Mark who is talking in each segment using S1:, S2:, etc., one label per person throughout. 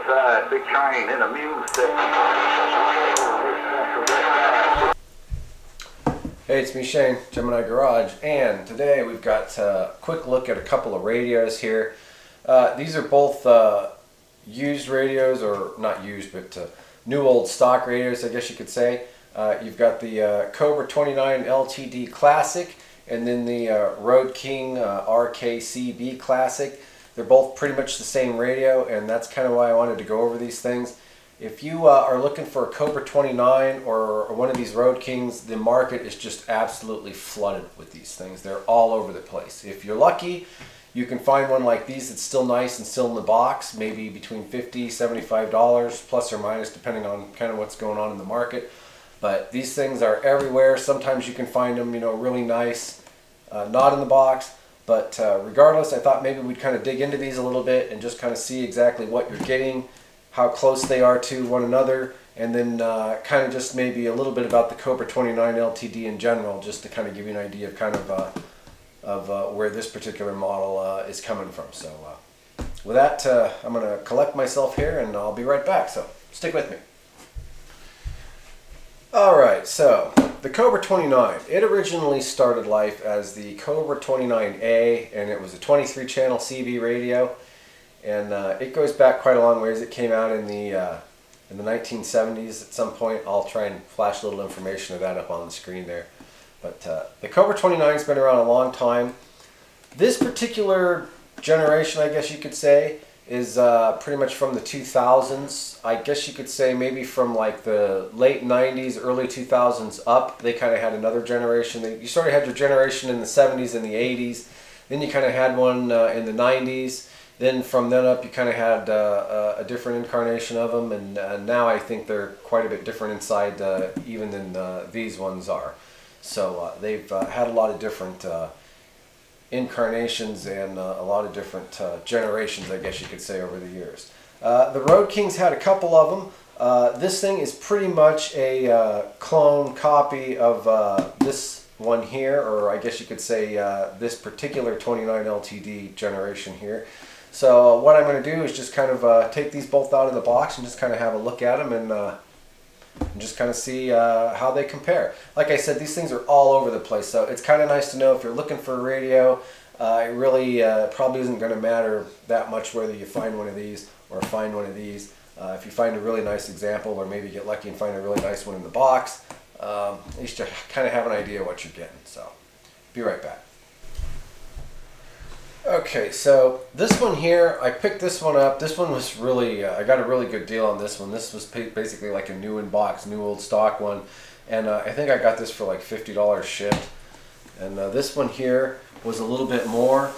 S1: side, big train in a mule set.
S2: Hey, it's me, Shane, Gemini Garage, and today we've got a quick look at a couple of radios here. These are both used radios, or not used, but new old stock radios, I guess you could say. You've got the Cobra 29 LTD Classic, and then the Road King RKCB Classic. They're both pretty much the same radio, and that's kind of why I wanted to go over these things. If you are looking for a Cobra 29 or one of these Road Kings, the market is just absolutely flooded with these things. They're all over the place. If you're lucky, you can find one like these that's still nice and still in the box, maybe between $50, $75, plus or minus, depending on kind of what's going on in the market. But these things are everywhere. Sometimes you can find them, really nice, not in the box. But regardless, I thought maybe we'd kind of dig into these a little bit and just kind of see exactly what you're getting, how close they are to one another, and then kind of just maybe a little bit about the Cobra 29 LTD in general, just to kind of give you an idea of kind of where this particular model is coming from. So with that, I'm going to collect myself here and I'll be right back, so stick with me. Alright, so the Cobra 29, it originally started life as the Cobra 29A, and it was a 23 channel CB radio. And it goes back quite a long ways. It came out in the 1970s at some point. I'll try and flash a little information of that up on the screen there. But the Cobra 29's been around a long time. This particular generation, I guess you could say, is pretty much from the 2000s. I guess you could say maybe from like the late 90s, early 2000s up. They kind of had another generation. You sort of had your generation in the 70s and the 80s. Then you kind of had one in the 90s. Then from then up, you kind of had a different incarnation of them, and now I think they're quite a bit different inside even than these ones are. So they've had a lot of different incarnations and a lot of different generations, I guess you could say, over the years. The Road Kings had a couple of them. This thing is pretty much a clone copy of this one here, or I guess you could say this particular 29 LTD generation here. So what I'm going to do is just kind of take these both out of the box and just kind of have a look at them and just kind of see how they compare. Like I said, these things are all over the place, so it's kind of nice to know if you're looking for a radio. It really probably isn't going to matter that much whether you find one of these or find one of these. If you find a really nice example, or maybe get lucky and find a really nice one in the box, at least you kind of have an idea what you're getting. So be right back. Okay, so this one here, I picked this one up. This one was really, I got a really good deal on this one. This was basically like a new in box, new old stock one. And I think I got this for like $50 shipped. And this one here was a little bit more,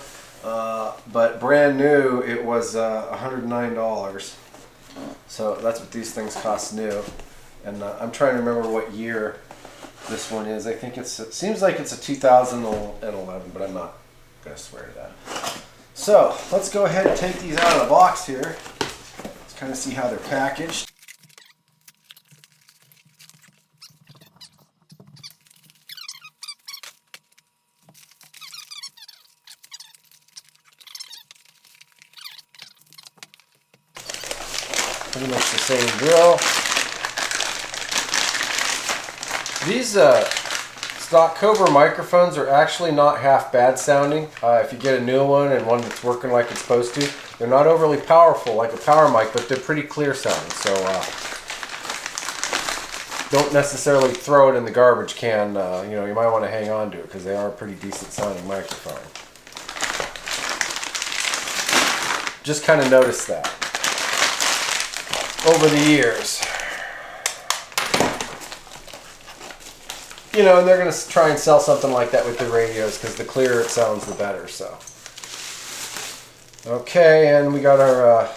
S2: but brand new, it was $109. So that's what these things cost new. And I'm trying to remember what year this one is. I think it seems like it's a 2011, but I'm not gonna swear to that. So let's go ahead and take these out of the box here. Let's kind of see how they're packaged. Pretty much the same drill. These stock Cobra microphones are actually not half bad sounding. If you get a new one and one that's working like it's supposed to, they're not overly powerful like a power mic, but they're pretty clear sounding. So don't necessarily throw it in the garbage can. You might want to hang on to it because they are a pretty decent sounding microphone. Just kind of noticed that over the years. And they're going to try and sell something like that with the radios because the clearer it sounds, the better. So, okay, and we got our.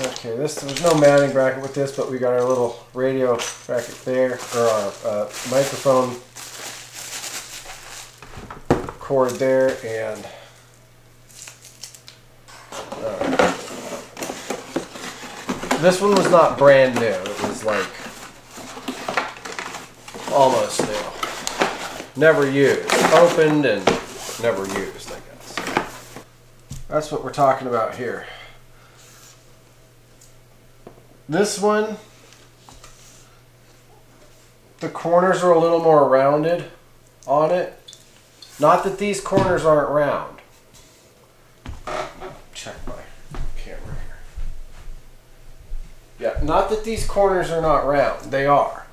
S2: Okay, there's no mounting bracket with this, but we got our little radio bracket there, or our microphone cord there, and. This one was not brand new. It was like almost new. Never used. Opened and never used, I guess. That's what we're talking about here. This one, the corners are a little more rounded on it. Not that these corners aren't round. Check my camera here. Yeah, not that these corners are not round. They are.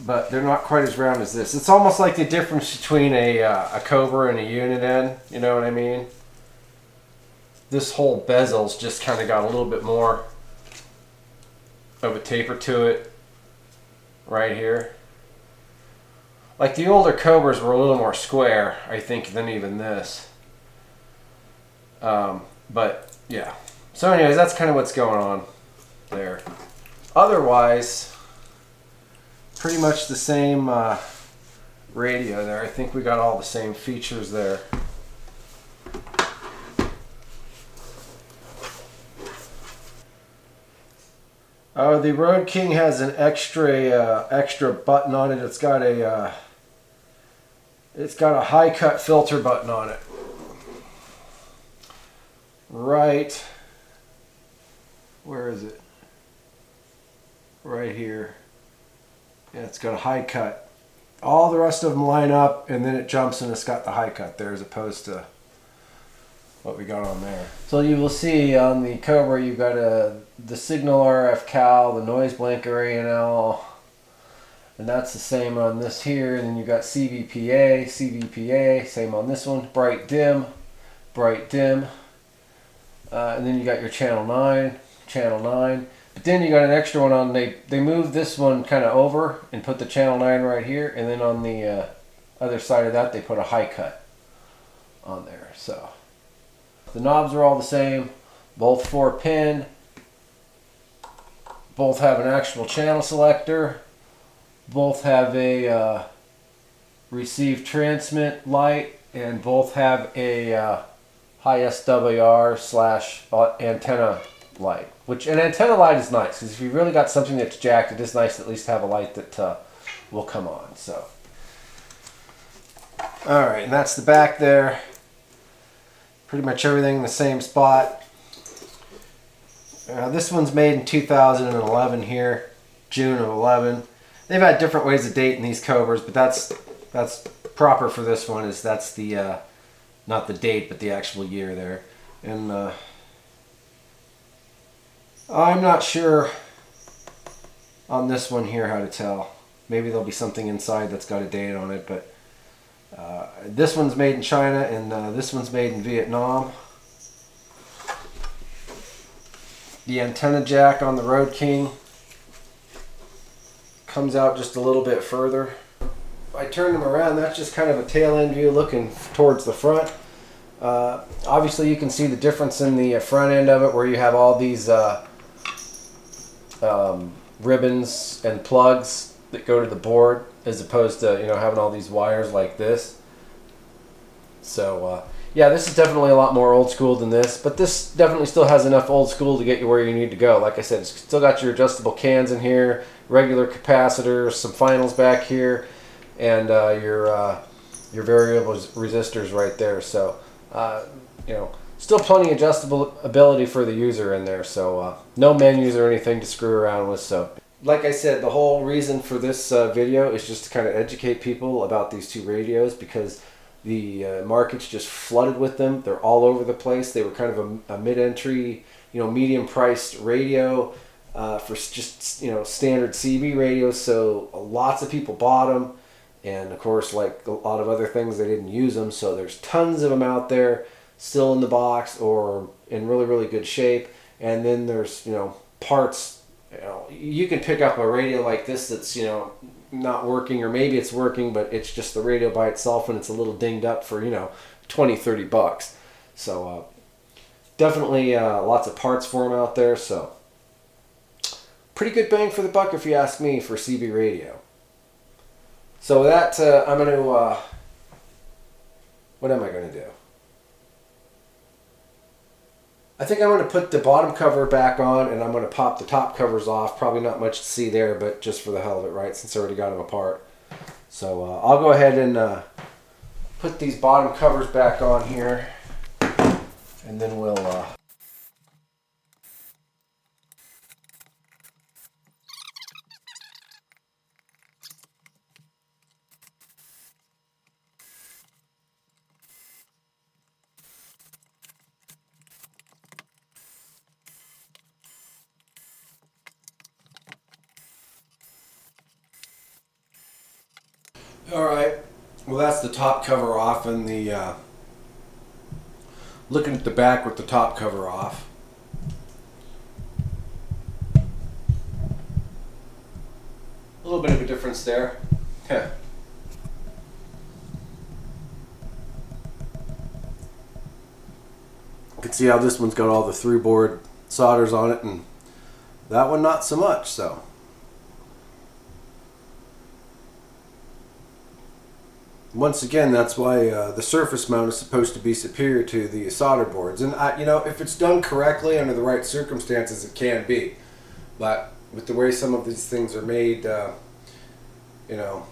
S2: But they're not quite as round as this. It's almost like the difference between a Cobra and a unit end. You know what I mean? This whole bezel's just kind of got a little bit more of a taper to it right here. Like the older Cobras were a little more square, I think, than even this. But yeah. So anyways, that's kind of what's going on there. Otherwise, pretty much the same radio there. I think we got all the same features there. The Road King has an extra button on it. It's got a high cut filter button on it. Right, where is it? Right here. Yeah, it's got a high cut. All the rest of them line up, and then it jumps and it's got the high cut there as opposed to what we got on there. So you will see on the Cobra you've got the signal RF cal, the noise blanker A&L, and that's the same on this here. And then you've got CVPA, same on this one, bright dim, and then you got your channel 9. But then you got an extra one on, they moved this one kind of over and put the channel 9 right here, and then on the other side of that they put a high cut on there. So the knobs are all the same, both 4-pin, both have an actual channel selector, both have a receive transmit light, and both have a high SWR / antenna light. Which an antenna light is nice, because if you really got something that's jacked, it is nice to at least have a light that will come on. So, all right, and that's the back there. Pretty much everything in the same spot. This one's made in 2011 here, June of 11. They've had different ways of dating these Cobras, but that's proper for this one. That's the not the date, but the actual year there. And I'm not sure on this one here how to tell. Maybe there'll be something inside that's got a date on it, but this one's made in China, and this one's made in Vietnam. The antenna jack on the Road King comes out just a little bit further. If I turn them around, that's just kind of a tail end view looking towards the front. Obviously you can see the difference in the front end of it, where you have all these ribbons and plugs that go to the board, as opposed to, you know, having all these wires like this. So yeah, this is definitely a lot more old school than this, but this definitely still has enough old school to get you where you need to go. Like I said, it's still got your adjustable cans in here, regular capacitors, some finals back here, and your variable resistors right there. So you know, still plenty of adjustable ability for the user in there. So no menus or anything to screw around with. So like I said, the whole reason for this video is just to kind of educate people about these two radios, because the market's just flooded with them. They're all over the place. They were kind of a mid-entry, you know, medium-priced radio for just, you know, standard CB radios. So lots of people bought them, and of course, like a lot of other things, they didn't use them. So there's tons of them out there, still in the box or in really, really good shape. And then there's, you know, parts. You know, you can pick up a radio like this that's, you know, not working, or maybe it's working, but it's just the radio by itself and it's a little dinged up for, you know, 20-30 bucks. So definitely lots of parts for them out there. So pretty good bang for the buck, if you ask me, for CB radio. So with that, I'm going to what am I going to do? I think I'm going to put the bottom cover back on, and I'm going to pop the top covers off. Probably not much to see there, but just for the hell of it, right? Since I already got them apart. So I'll go ahead and put these bottom covers back on here. And then we'll Alright, well that's the top cover off, and the looking at the back with the top cover off. A little bit of a difference there. Yeah. You can see how this one's got all the throughboard solders on it, and that one not so much, so. Once again, that's why the surface mount is supposed to be superior to the solder boards. And, you know, if it's done correctly under the right circumstances, it can be. But with the way some of these things are made, you know,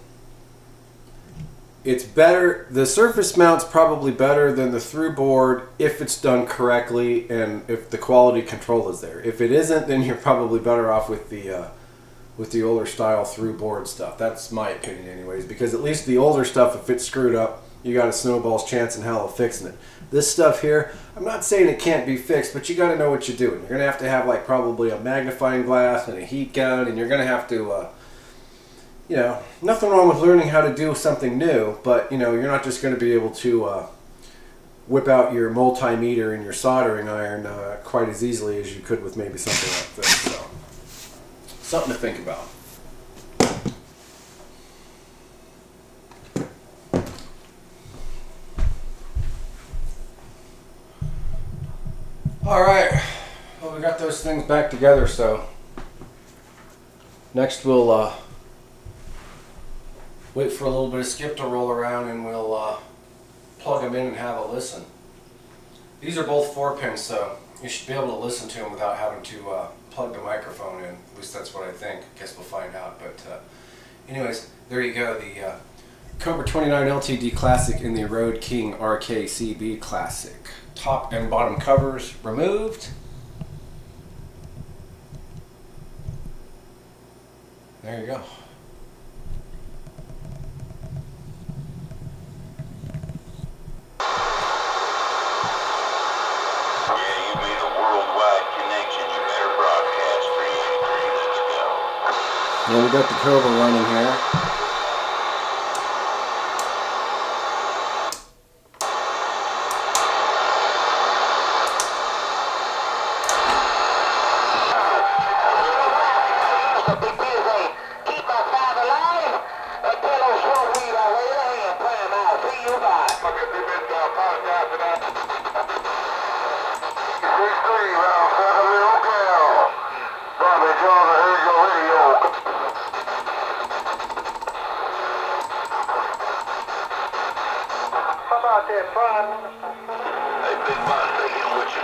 S2: it's better. The surface mount's probably better than the through board if it's done correctly and if the quality control is there. If it isn't, then you're probably better off with the older style through board stuff. That's my opinion anyways, because at least the older stuff, if it's screwed up, you got a snowball's chance in hell of fixing it. This stuff here, I'm not saying it can't be fixed, but you got to know what you're doing. You're going to have like probably a magnifying glass and a heat gun, and you're going to have to, you know, nothing wrong with learning how to do something new, but you know, you're not just going to be able to whip out your multimeter and your soldering iron quite as easily as you could with maybe something like this. So. Something to think about. Alright, well we got those things back together, so next we'll wait for a little bit of skip to roll around and we'll plug them in and have a listen. These are both 4-pins, so you should be able to listen to them without having to plug the microphone in. At least that's what I think. Guess we'll find out. But anyways, there you go. The Cobra 29 LTD Classic in the Road King RKCB Classic. Top and bottom covers removed. There you go. Yeah, we got the Cobra running here.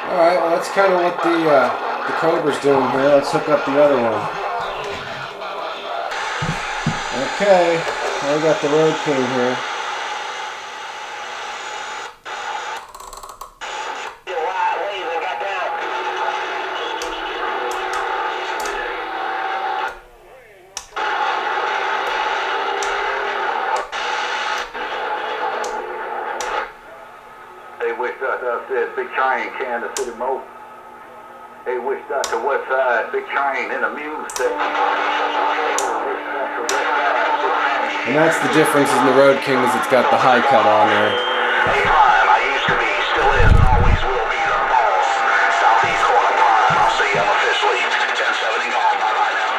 S2: Alright, well that's kind of what the Cobra's doing here. Let's hook up the other one. Okay, now we got the Road King here.
S1: Said big train, Kansas City Mo. Hey, wish Dr. Westside, big train in the music section.
S2: And that's the difference in the Road King, is it's got the high cut on there.
S1: Hey, Prime, I used to be, still is, and always will be the boss. Southeast corner Prime, I'll see I'm officially 1070 on. Bye-bye now.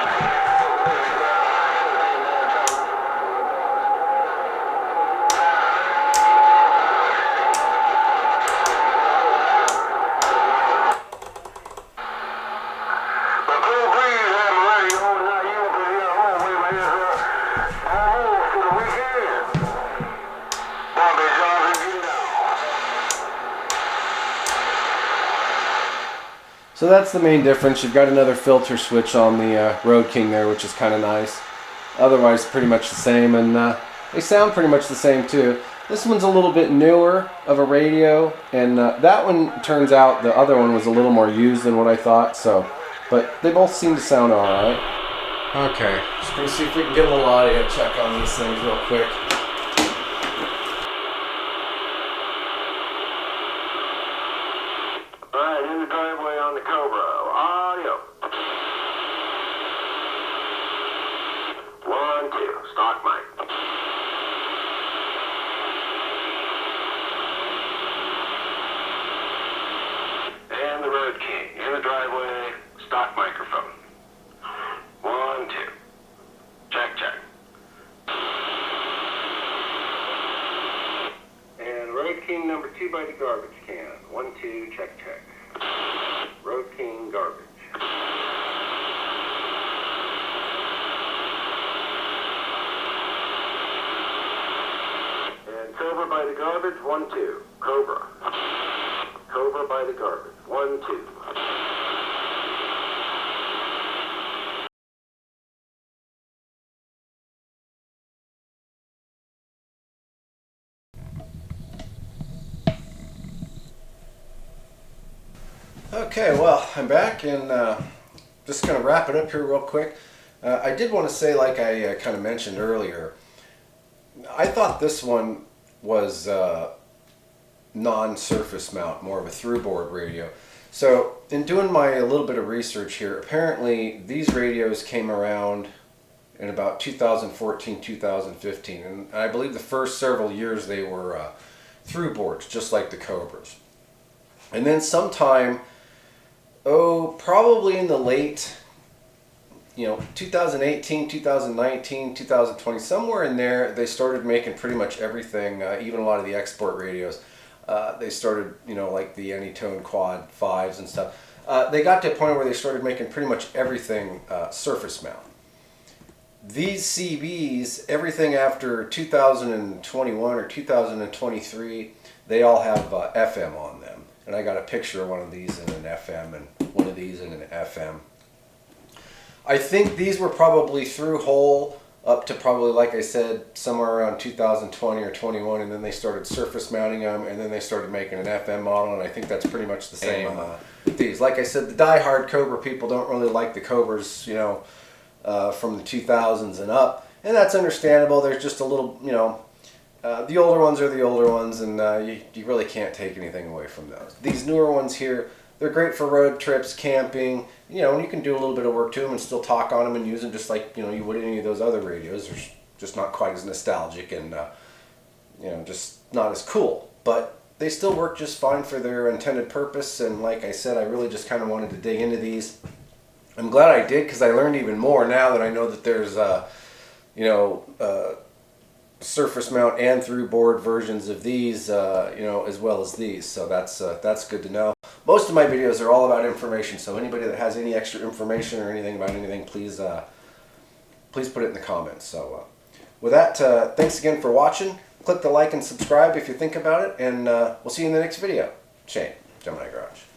S2: So that's the main difference. You've got another filter switch on the Road King there, which is kind of nice. Otherwise, pretty much the same, and they sound pretty much the same too. This one's a little bit newer of a radio, and that one, turns out the other one was a little more used than what I thought, so, but they both seem to sound alright. Okay, just gonna see if we can get a little audio check on these things real quick.
S1: Alright, in the driveway on the Cobra. Audio. 1, 2, stock mic. And the Road King in the driveway, stock microphone. 1, 2. Check, check. And Road King number 2 by the garbage can. 1, 2, check, check. Road King garbage. And Cobra by the garbage, 1, 2. Cobra. Cobra by the garbage, 1, 2.
S2: Okay, well, I'm back, and just going to wrap it up here real quick. I did want to say, like I kind of mentioned earlier, I thought this one was non-surface mount, more of a throughboard radio. So, in doing my a little bit of research here, apparently these radios came around in about 2014, 2015, and I believe the first several years they were throughboards, just like the Cobras. And then sometime, probably in the late, 2018, 2019, 2020, somewhere in there, they started making pretty much everything, even a lot of the export radios. They started, like the Anytone Quad 5s and stuff. They got to a point where they started making pretty much everything surface mount. These CBs, everything after 2021 or 2023, they all have FM on them. And I got a picture of one of these in an FM and one of these in an FM. I think these were probably through whole up to probably, like I said, somewhere around 2020 or 21, and then they started surface mounting them, and then they started making an FM model, and I think that's pretty much the same with these. Like I said, the die-hard Cobra people don't really like the Cobras, from the 2000s and up, and that's understandable. There's just a little, the older ones are the older ones, and you really can't take anything away from those. These newer ones here, they're great for road trips, camping, and you can do a little bit of work to them and still talk on them and use them just like, you would any of those other radios. They're just not quite as nostalgic and, just not as cool. But they still work just fine for their intended purpose, and like I said, I really just kind of wanted to dig into these. I'm glad I did, because I learned even more now that I know that there's, surface mount and throughboard versions of these, as well as these. So that's good to know. Most of my videos are all about information, so anybody that has any extra information or anything about anything, please put it in the comments. So with that, thanks again for watching. Click the like and subscribe if you think about it, and we'll see you in the next video. Shane, Gemini Garage.